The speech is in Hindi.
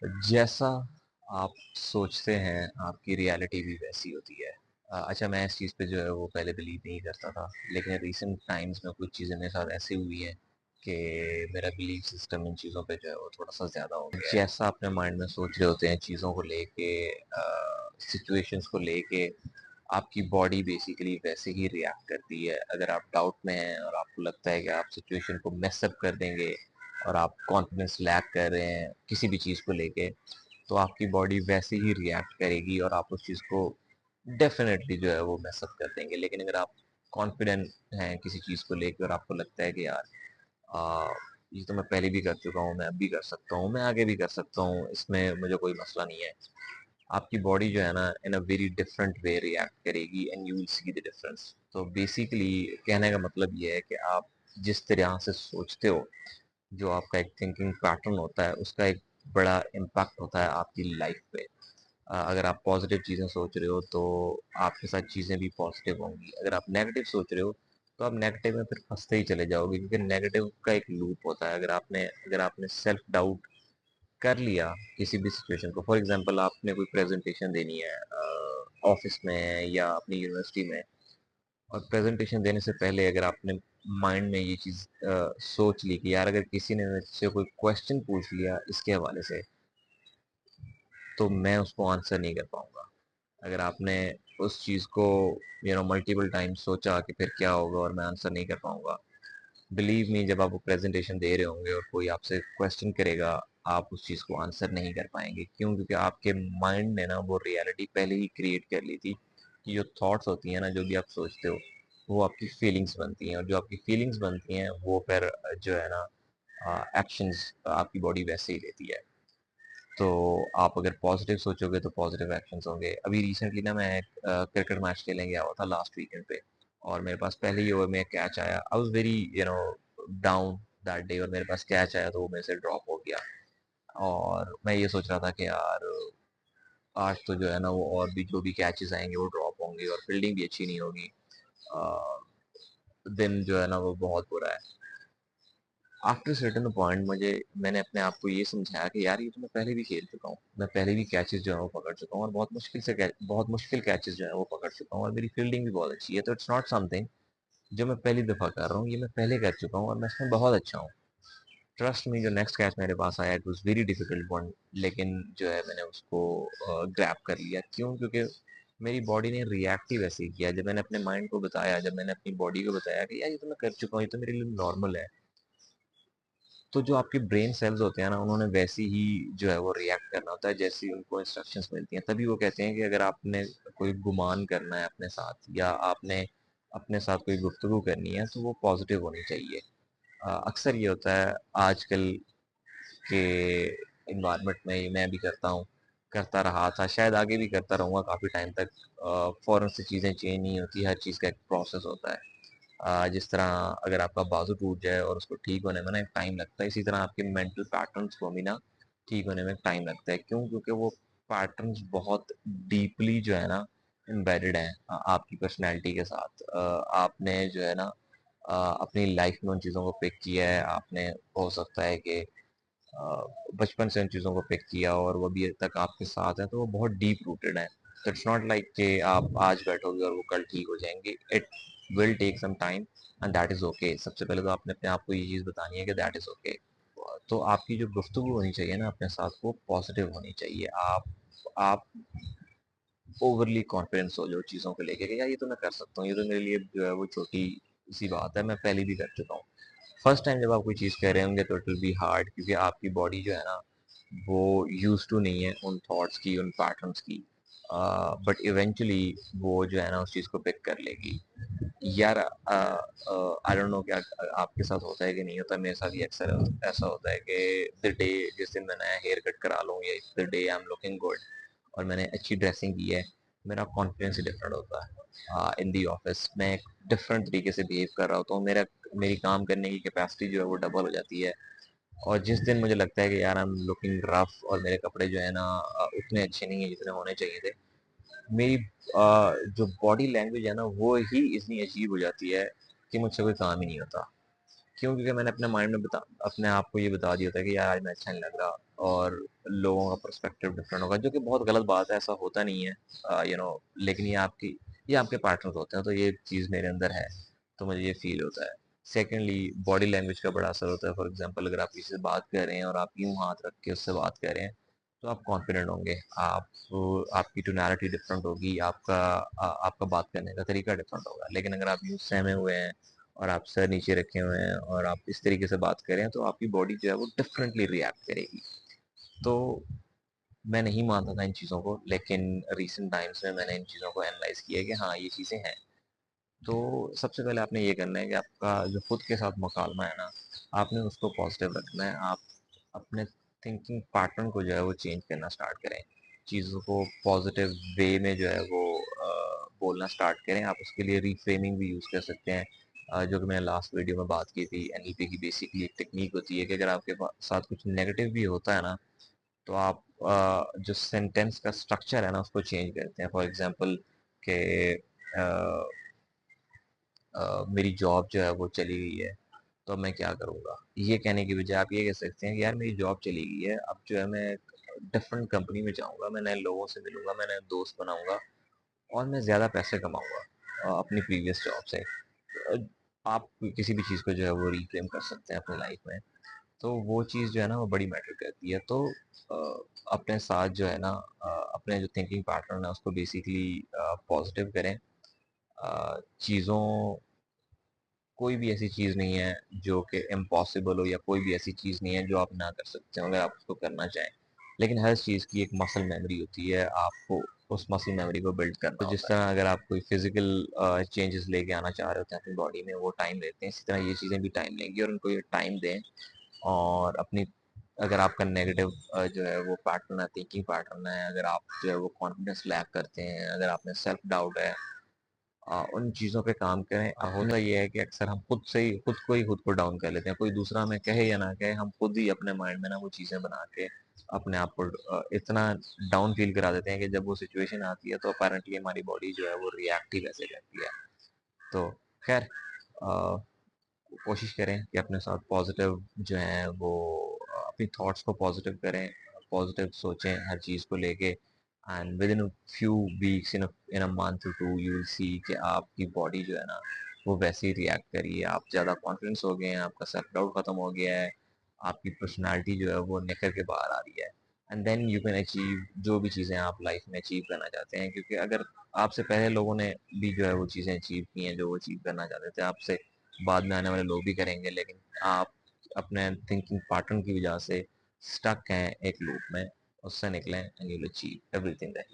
जैसा आप सोचते हैं, आपकी रियलिटी भी वैसी होती है। अच्छा, मैं इस चीज़ पे जो है वो पहले बिलीव नहीं करता था, लेकिन रिसेंट टाइम्स में कुछ चीज़ें मेरे साथ ऐसी हुई हैं कि मेरा बिलीफ सिस्टम इन चीज़ों पे जो है वो थोड़ा-सा ज़्यादा हो गया है। जैसा अपने माइंड में सोच रहे होते हैं चीज़ों को लेके, सिचुएशंस को लेके, आपकी बॉडी बेसिकली वैसे ही रिएक्ट करती है। अगर आप डाउट में हैं और आपको लगता है कि आप सिचुएशन को मेस अप कर देंगे और आप कॉन्फिडेंस लैक कर रहे हैं किसी भी चीज़ को लेके, तो आपकी बॉडी वैसे ही रिएक्ट करेगी और आप उस चीज़ को डेफ़िनेटली जो है वो मेस अप कर देंगे। लेकिन अगर आप कॉन्फिडेंट हैं किसी चीज़ को लेके और आपको लगता है कि यार अ, ये तो मैं पहले भी कर चुका हूँ, मैं अब भी कर सकता हूँ, मैं आगे भी कर सकता हूँ, इसमें मुझे कोई मसला नहीं है। आपकी बॉडी जो है ना in a very different way react करेगी and you will see the difference. तो बेसिकली कहने का मतलब ये है कि आप जिस तरह से सोचते हो, जो आपका एक थिंकिंग पैटर्न होता है, उसका एक बड़ा इम्पैक्ट होता है आपकी लाइफ पे। अगर आप पॉजिटिव चीज़ें सोच रहे हो तो आपके साथ चीज़ें भी पॉजिटिव होंगी। अगर आप नेगेटिव सोच रहे हो तो आप नेगेटिव में फिर फंसते ही चले जाओगे, क्योंकि नेगेटिव का एक लूप होता है। अगर आपने सेल्फ डाउट कर लिया किसी भी सिचुएशन को, फॉर एग्जांपल आपने कोई प्रेजेंटेशन देनी है ऑफिस में या अपनी यूनिवर्सिटी में, और प्रेजेंटेशन देने से पहले अगर आपने माइंड में ये चीज़ सोच ली कि यार अगर किसी ने मुझसे कोई क्वेश्चन पूछ लिया इसके हवाले से, तो मैं उसको आंसर नहीं कर पाऊंगा। अगर आपने उस चीज़ को मल्टीपल टाइम्स सोचा कि फिर क्या होगा और मैं आंसर नहीं कर पाऊंगा, बिलीव मी, जब आप वो प्रेजेंटेशन दे रहे होंगे और कोई आपसे क्वेश्चन करेगा, आप उस चीज़ को आंसर नहीं कर पाएंगे। क्यों? क्योंकि आपके माइंड ने ना वो रियलिटी पहले ही क्रिएट कर ली थी कि जो थॉट्स होती हैं ना, जो भी आप सोचते हो, वो आपकी फीलिंग्स बनती हैं, और जो आपकी फीलिंग्स बनती हैं वो फिर जो है ना एक्शंस आपकी बॉडी वैसे ही लेती है। तो आप अगर पॉजिटिव सोचोगे तो पॉजिटिव एक्शंस होंगे। अभी रिसेंटली ना मैं एक क्रिकेट मैच खेलने गया हुआ था लास्ट वीकेंड पे, और मेरे पास पहले ही ओवर में कैच आया। I was very down that day, और मेरे पास कैच आया तो वो मेरे से ड्रॉप हो गया। और मैं ये सोच रहा था कि यार आज तो जो है ना वो और भी जो भी कैचेस आएंगे वो ड्रॉप होंगे और फील्डिंग भी अच्छी नहीं होगी। दिन जो है ना वो बहुत बुरा है। आफ्टर सर्टेन पॉइंट मैंने अपने आप को ये समझाया कि यार ये तो मैं पहले भी खेल चुका हूँ, मैं पहले भी कैचेस जो है वो पकड़ चुका हूँ, और बहुत मुश्किल कैचेस जो है वो पकड़ चुका हूँ, और मेरी फील्डिंग भी बहुत अच्छी है। तो इट्स नॉट समथिंग जो मैं पहली दफा कर रहा हूँ, ये मैं पहले कर चुका हूँ और मैं इसमें बहुत अच्छा हूँ। ट्रस्ट मी, जो नेक्स्ट कैच मेरे पास आया it was very difficult one, लेकिन जो है मैंने उसको ग्रैब कर लिया। क्यों? क्योंकि मेरी बॉडी ने रिएक्ट ही वैसे ही किया। जब मैंने अपने माइंड को बताया, जब मैंने अपनी बॉडी को बताया कि यार ये तो मैं कर चुका हूँ, ये तो मेरे लिए नॉर्मल है, तो जो आपके ब्रेन सेल्स होते हैं ना, उन्होंने वैसे ही जो है वो रिएक्ट करना होता है जैसी उनको इंस्ट्रक्शंस मिलती हैं। तभी वो कहते हैं कि अगर आपने कोई गुमान करना है अपने साथ, या आपने अपने साथ कोई गुफ्तगू करनी है, तो वो पॉजिटिव होनी चाहिए। अक्सर ये होता है आजकल के इन्वायरमेंट में, मैं भी करता हूँ, करता रहा था, शायद आगे भी करता रहूँगा काफ़ी टाइम तक। फ़ौरन से चीज़ें चेंज नहीं होती, हर चीज़ का एक प्रोसेस होता है। जिस तरह अगर आपका बाजू टूट जाए और उसको ठीक होने में ना एक टाइम लगता है, इसी तरह आपके मेंटल पैटर्न्स को भी ना ठीक होने में टाइम लगता है। क्यों? क्योंकि वो पैटर्न्स बहुत डीपली जो है ना एम्बेडेड हैं आपकी पर्सनैलिटी के साथ। आपने जो है ना अपनी लाइफ में उन चीज़ों को पिक किया है, आपने हो सकता है कि बचपन से उन चीज़ों को पिक किया और वो अभी तक आपके साथ है, तो वो बहुत डीप रूटेड है। तो इट्स नॉट लाइक कि आप आज बैठोगे और वो कल ठीक हो जाएंगे। It will take some time and that is okay. सबसे पहले तो आपने अपने आप को ये चीज़ बतानी है कि दैट इज़ ओके। तो आपकी जो गुफ्तगू होनी चाहिए ना अपने साथ, वो पॉजिटिव होनी चाहिए। आप ओवरली कॉन्फिडेंस हो जो चीज़ों को लेके कि यार ये तो मैं कर सकता हूँ, ये तो मेरे लिए जो है वो छोटी सी बात है, मैं पहले भी कर चुका हूँ। फर्स्ट टाइम जब आप कोई चीज़ कर रहे होंगे तो इट विल बी हार्ड, क्योंकि आपकी बॉडी जो है ना वो यूज टू नहीं है उन थॉट्स की, उन पैटर्न्स की। बट इवेंचुअली वो जो है ना उस चीज़ को पिक कर लेगी। यार आई डोंट नो क्या आपके साथ होता है कि नहीं होता, मेरे साथ ये अक्सर ऐसा होता है कि द डे जिस दिन मैं नया हेयर कट करा लूँ, या the day I am looking good और मैंने अच्छी ड्रेसिंग की है, मेरा कॉन्फिडेंस ही डिफरेंट होता है। इन दी ऑफिस मैं एक डिफरेंट तरीके से बिहेव कर रहा होता हूँ, मेरी काम करने की कैपेसिटी जो है वो डबल हो जाती है। और जिस दिन मुझे लगता है कि यार आई एम लुकिंग रफ और मेरे कपड़े जो है ना उतने अच्छे नहीं है जितने होने चाहिए थे, मेरी जो बॉडी लैंग्वेज है ना वो ही इतनी अजीब हो जाती है कि मुझसे कोई काम ही नहीं होता। क्यों? क्योंकि मैंने अपने माइंड में अपने आप को ये बता दिया था कि यार आज मैं अच्छा नहीं लग रहा, और लोगों का पर्सपेक्टिव डिफरेंट होगा, जो कि बहुत गलत बात है, ऐसा होता नहीं है। लेकिन ये आपके पार्टनर होते हैं, तो ये चीज़ मेरे अंदर है, तो मुझे ये फील होता है। सेकेंडली, बॉडी लैंग्वेज का बड़ा असर होता है। फॉर एग्जाम्पल, अगर आप किसी से बात कर रहे हैं और आप यूं हाथ रख के उससे बात कर रहे हैं, तो आप कॉन्फिडेंट होंगे, आपकी टोनैलिटी डिफरेंट होगी, आपका बात करने का तरीका डिफरेंट होगा। लेकिन अगर आप यूं सहमे हुए हैं और आप सर नीचे रखे हुए हैं और आप इस तरीके से बात करें, तो आपकी बॉडी जो है वो डिफरेंटली रिएक्ट करेगी। तो मैं नहीं मानता था इन चीज़ों को, लेकिन रिसेंट टाइम्स में मैंने इन चीज़ों को एनालाइज किया कि हाँ, ये चीज़ें हैं। तो सबसे पहले आपने ये करना है कि आपका जो खुद के साथ मुकालमा है ना, आपने उसको पॉजिटिव रखना है। आप अपने थिंकिंग पैटर्न को जो है वो चेंज करना स्टार्ट करें, चीज़ों को पॉजिटिव वे में जो है वो बोलना स्टार्ट करें। आप उसके लिए रीफ्रेमिंग भी यूज़ कर सकते हैं, जो कि मैंने लास्ट वीडियो में बात की थी। एनएलपी की बेसिकली एक टेक्निक होती है कि अगर आपके साथ कुछ नेगेटिव भी होता है ना, तो आप जो सेंटेंस का स्ट्रक्चर है ना उसको चेंज करते हैं। फॉर एग्जांपल कि मेरी जॉब जो है वो चली गई है, तो अब मैं क्या करूँगा? ये कहने की बजाय आप ये कह सकते हैं कि यार मेरी जॉब चली गई है, अब जो है मैं डिफरेंट कंपनी में जाऊँगा, मैं नए लोगों से मिलूँगा, मैं नए दोस्त बनाऊँगा और मैं ज़्यादा पैसे कमाऊँगा अपनी प्रीवियस जॉब से। अ, आप किसी भी चीज़ को जो है वो रिफ्रेम कर सकते हैं अपनी लाइफ में। तो वो चीज़ जो है ना वो बड़ी मैटर करती है। तो अपने साथ जो है ना, अपने जो थिंकिंग पैटर्न है उसको बेसिकली पॉजिटिव करें। चीज़ों कोई भी ऐसी चीज़ नहीं है जो कि इम्पॉसिबल हो, या कोई भी ऐसी चीज़ नहीं है जो आप ना कर सकते हो अगर आप उसको करना चाहें। लेकिन हर चीज़ की एक मसल मेमोरी होती है, आपको उस मसल मेमोरी को बिल्ड करना तो जिस होता है। तरह अगर आप कोई फिजिकल चेंजेस लेके आना चाह रहे होते हैं अपनी बॉडी में, वो टाइम लेते हैं, इसी तरह ये चीज़ें भी टाइम लेंगी, और उनको ये टाइम दें। और अपनी अगर आपका नेगेटिव जो है वो पैटर्न है, थिंकिंग पैटर्न है, अगर आप जो है वो कॉन्फिडेंस लैक करते हैं, अगर आप में सेल्फ डाउट है, उन चीज़ों पे काम करें। होता ये है कि अक्सर हम खुद को डाउन कर लेते हैं, कोई दूसरा हमें कहे या ना कहे, हम खुद ही अपने माइंड में ना वो चीज़ें बना के अपने आप को इतना डाउन फील करा देते हैं कि जब वो सिचुएशन आती है तो अपेरेंटली हमारी बॉडी जो है वो रिएक्ट ही वैसे करती है। तो खैर, कोशिश करें कि अपने साथ पॉजिटिव जो है वो अपनी थॉट्स को पॉजिटिव करें, पॉजिटिव सोचें हर चीज़ को लेके, and within few weeks, in a month two, you will see कि आपकी बॉडी जो है ना वो वैसे ही रिएक्ट करिए, आप ज़्यादा कॉन्फिडेंस हो गए हैं, आपका सेल्फ डाउट खत्म हो गया है, आपकी पर्सनालिटी जो है वो निखर के बाहर आ रही है। And then you can achieve जो भी चीज़ें आप लाइफ में अचीव करना चाहते हैं, क्योंकि अगर आपसे पहले लोगों ने भी जो है वो चीज़ें अचीव की हैं जो वो अचीव करना चाहते थे, आपसे बाद में आने वाले लोग भी करेंगे, लेकिन आप अपने थिंकिंग पैटर्न की वजह से स्टक हैं एक लूप में, उससे निकलें and you will achieve everything that